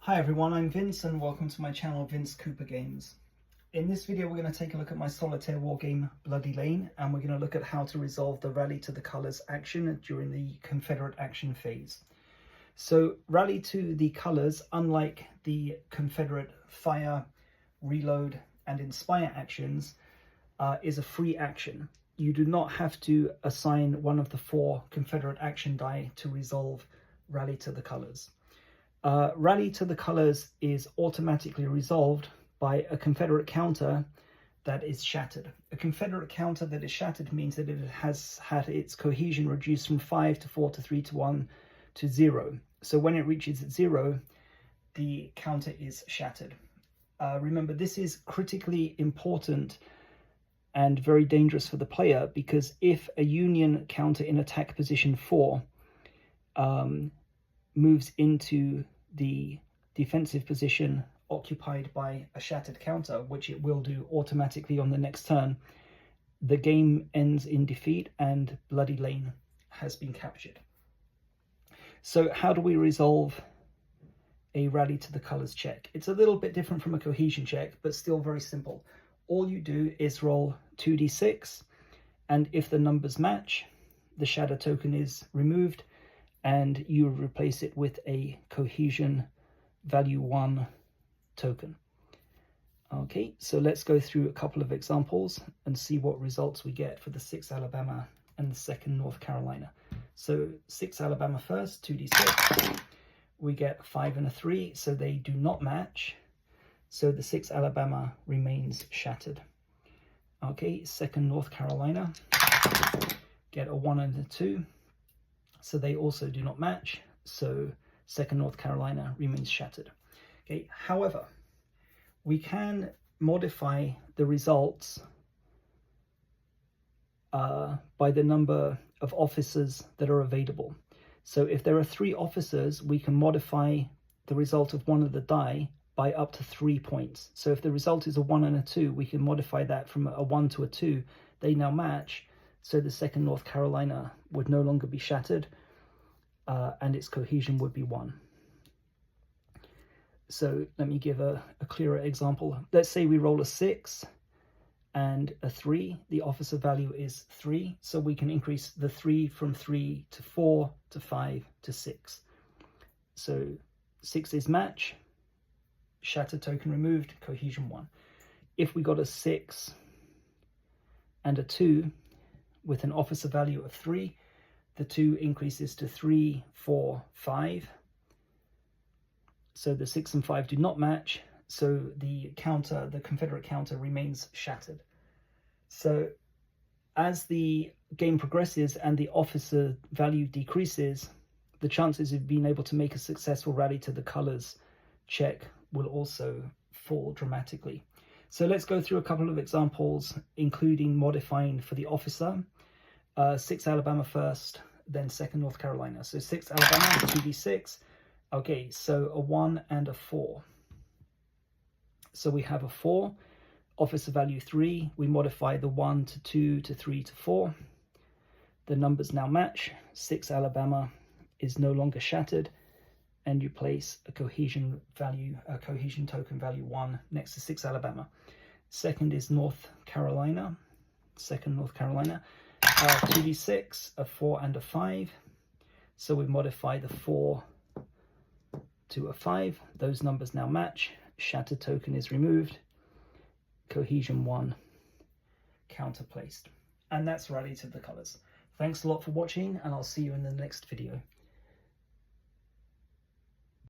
Hi everyone, I'm Vince and welcome to my channel Vince Cooper Games. In this video we're going to take a look at my solitaire wargame Bloody Lane, and we're going to look at how to resolve the rally to the colours action during the Confederate action phase. So rally to the colours, unlike the Confederate fire, reload and inspire actions, is a free action. You do not have to assign one of the 4 Confederate action die to resolve rally to the colours. Rally to the colours is automatically resolved by a Confederate counter that is shattered. A Confederate counter that is shattered means that it has had its cohesion reduced from 5 to 4 to 3 to 1 to 0. So when it reaches 0, the counter is shattered. Remember, this is critically important and very dangerous for the player, because if a Union counter in attack position 4 moves into the defensive position occupied by a shattered counter, which it will do automatically on the next turn, the game ends in defeat and Bloody Lane has been captured. So how do we resolve a rally to the colours check? It's a little bit different from a cohesion check, but still very simple. All you do is roll 2d6, and if the numbers match, the shadow token is removed and you replace it with a cohesion value 1 token. Okay, so let's go through a couple of examples and see what results we get for the 6th Alabama and the 2nd North Carolina. So 6th Alabama first, 2d6. We get 5 and a 3, so they do not match. So the 6th Alabama remains shattered. Okay, 2nd North Carolina, get a 1 and a 2. So they also do not match, so 2nd North Carolina remains shattered. Okay, however, we can modify the results by the number of officers that are available. So if there are 3 officers, we can modify the result of one of the die by up to 3 points. So if the result is a 1 and a 2, we can modify that from a 1 to a 2. They now match. So the 2nd North Carolina would no longer be shattered, and its cohesion would be 1. So let me give a clearer example. Let's say we roll a 6 and a 3. The officer value is 3, so we can increase the 3 from 3 to 4 to 5 to 6. So 6 is match, shatter token removed, cohesion 1. If we got a 6 and a 2, with an officer value of 3, the 2 increases to 3, 4, 5. So the 6 and 5 do not match, so the counter, the Confederate counter, remains shattered. So as the game progresses and the officer value decreases, the chances of being able to make a successful rally to the colours check will also fall dramatically. So let's go through a couple of examples, including modifying for the officer. 6th Alabama first, then 2nd North Carolina. So 6th Alabama, 2d6. Okay, so a 1 and a 4. So we have a 4, officer value 3. We modify the 1 to 2 to 3 to 4. The numbers now match. 6th Alabama is no longer shattered, and you place a cohesion token value 1 next to 6th Alabama. 2nd is North Carolina, 2nd North Carolina. 2d6, a 4 and a 5. So we modify the 4 to a 5. Those numbers now match. Shatter token is removed. Cohesion 1 counter placed. And that's rally to the colours. Thanks a lot for watching, and I'll see you in the next video.